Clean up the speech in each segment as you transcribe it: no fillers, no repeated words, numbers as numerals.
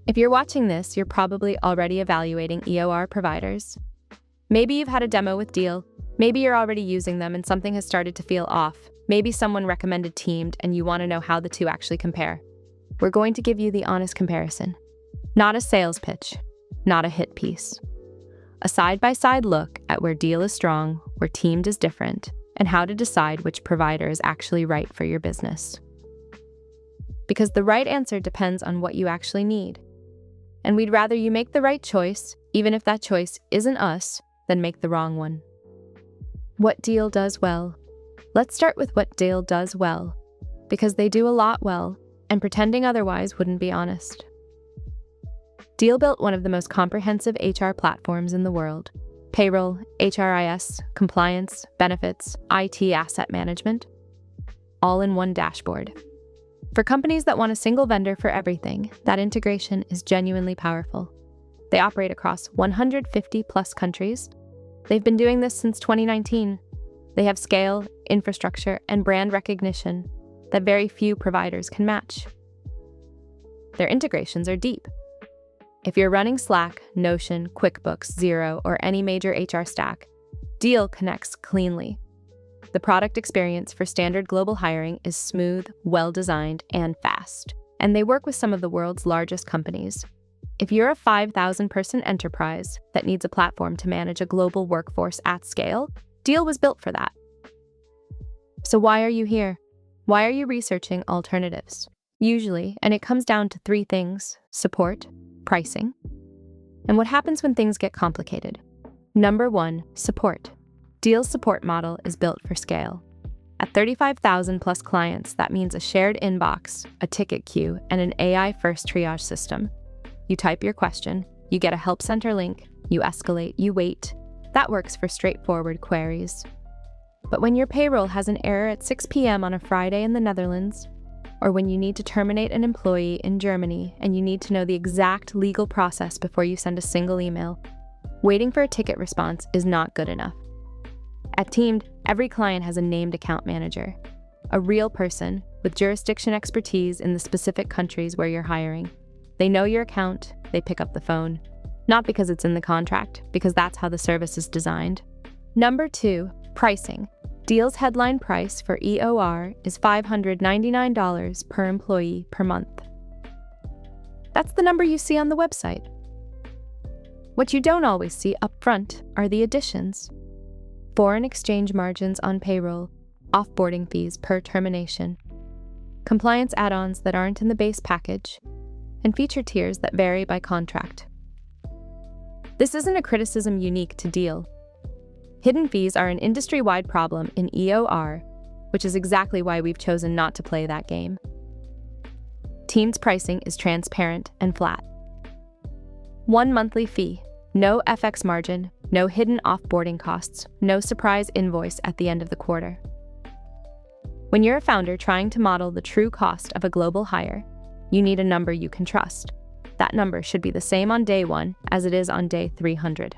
If you're watching this, you're probably already evaluating EOR providers. Maybe you've had a demo with Deel. Maybe you're already using them and something has started to feel off. Maybe someone recommended Teamed and you want to know how the two actually compare. We're going to give you the honest comparison. Not a sales pitch, not a hit piece. A side-by-side look at where Deel is strong, where Teamed is different, and how to decide which provider is actually right for your business. Because the right answer depends on what you actually need. And we'd rather you make the right choice, even if that choice isn't us, than make the wrong one. What Deel does well. Let's start with what Deel does well, because they do a lot well, and pretending otherwise wouldn't be honest. Deel built one of the most comprehensive HR platforms in the world. Payroll, HRIS, compliance, benefits, IT asset management, all in one dashboard. For companies that want a single vendor for everything, that integration is genuinely powerful. They operate across 150 plus countries. They've been doing this since 2019. They have scale, infrastructure, and brand recognition that very few providers can match. Their integrations are deep. If you're running Slack, Notion, QuickBooks, Xero, or any major HR stack, Deel connects cleanly. The product experience for standard global hiring is smooth, well-designed, and fast. And they work with some of the world's largest companies. If you're a 5,000-person enterprise that needs a platform to manage a global workforce at scale, Deel was built for that. So why are you here? Why are you researching alternatives? Usually, and it comes down to three things: support, pricing, and what happens when things get complicated. Number one, support. Deel's support model is built for scale. At 35,000 plus clients, that means a shared inbox, a ticket queue, and an AI-first triage system. You type your question, you get a help center link, you escalate, you wait. That works for straightforward queries. But when your payroll has an error at 6 p.m. on a Friday in the Netherlands, or when you need to terminate an employee in Germany and you need to know the exact legal process before you send a single email, waiting for a ticket response is not good enough. At Teamed, every client has a named account manager, a real person with jurisdiction expertise in the specific countries where you're hiring. They know your account, they pick up the phone. Not because it's in the contract, because that's how the service is designed. Number two, pricing. Deel's headline price for EOR is $599 per employee per month. That's the number you see on the website. What you don't always see up front are the additions. Foreign exchange margins on payroll, offboarding fees per termination, compliance add-ons that aren't in the base package, and feature tiers that vary by contract. This isn't a criticism unique to Deel. Hidden fees are an industry-wide problem in EOR, which is exactly why we've chosen not to play that game. Teamed's pricing is transparent and flat. One monthly fee, no FX margin, no hidden offboarding costs, no surprise invoice at the end of the quarter. When you're a founder trying to model the true cost of a global hire, you need a number you can trust. That number should be the same on day 1 as it is on day 300.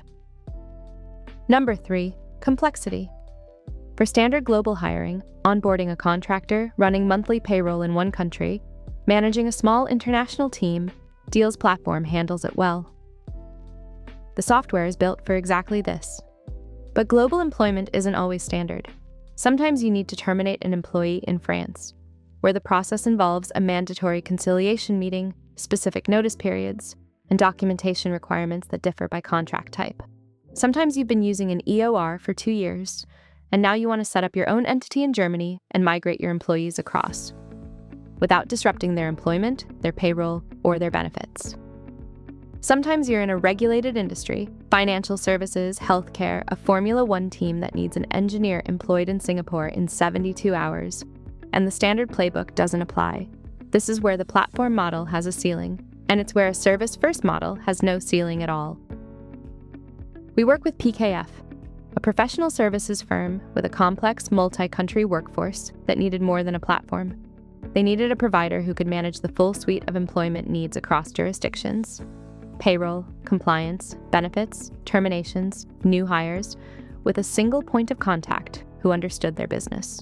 Number 3, complexity. For standard global hiring, onboarding a contractor, running monthly payroll in one country, managing a small international team, Deel's platform handles it well. The software is built for exactly this. But global employment isn't always standard. Sometimes you need to terminate an employee in France, where the process involves a mandatory conciliation meeting, specific notice periods, and documentation requirements that differ by contract type. Sometimes you've been using an EOR for 2 years, and now you want to set up your own entity in Germany and migrate your employees across, without disrupting their employment, their payroll, or their benefits. Sometimes you're in a regulated industry, financial services, healthcare, a Formula One team that needs an engineer employed in Singapore in 72 hours, and the standard playbook doesn't apply. This is where the platform model has a ceiling, and it's where a service-first model has no ceiling at all. We work with PKF, a professional services firm with a complex multi-country workforce that needed more than a platform. They needed a provider who could manage the full suite of employment needs across jurisdictions: payroll, compliance, benefits, terminations, new hires, with a single point of contact who understood their business.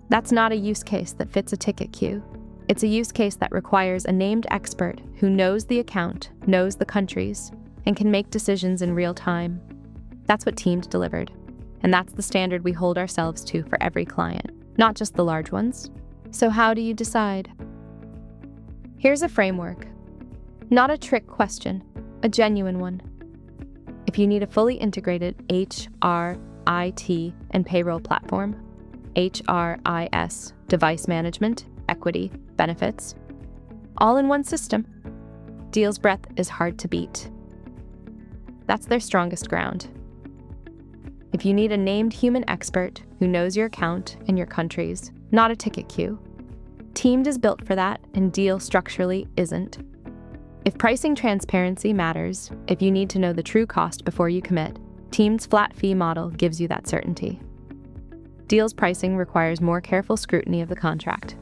That's not a use case that fits a ticket queue. It's a use case that requires a named expert who knows the account, knows the countries, and can make decisions in real time. That's what Teamed delivered, and that's the standard we hold ourselves to for every client, not just the large ones. So how do you decide? Here's a framework. Not a trick question, a genuine one. If you need a fully integrated HR, IT, and payroll platform, HRIS, device management, equity, benefits, all in one system, Deel's breadth is hard to beat. That's their strongest ground. If you need a named human expert who knows your account and your countries, not a ticket queue, Teamed is built for that, and Deel structurally isn't. If pricing transparency matters, if you need to know the true cost before you commit, Teamed's flat fee model gives you that certainty. Deel's pricing requires more careful scrutiny of the contract.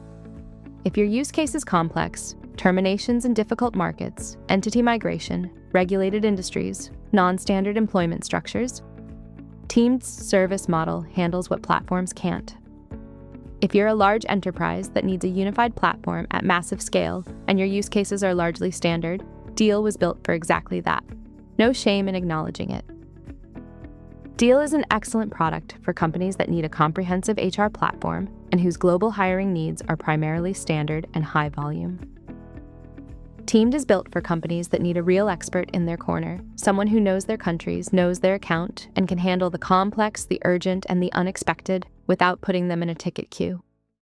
If your use case is complex, terminations in difficult markets, entity migration, regulated industries, non-standard employment structures, Teamed's service model handles what platforms can't. If you're a large enterprise that needs a unified platform at massive scale and your use cases are largely standard, Deel was built for exactly that. No shame in acknowledging it. Deel is an excellent product for companies that need a comprehensive HR platform and whose global hiring needs are primarily standard and high volume. Teamed is built for companies that need a real expert in their corner, someone who knows their countries, knows their account, and can handle the complex, the urgent, and the unexpected without putting them in a ticket queue.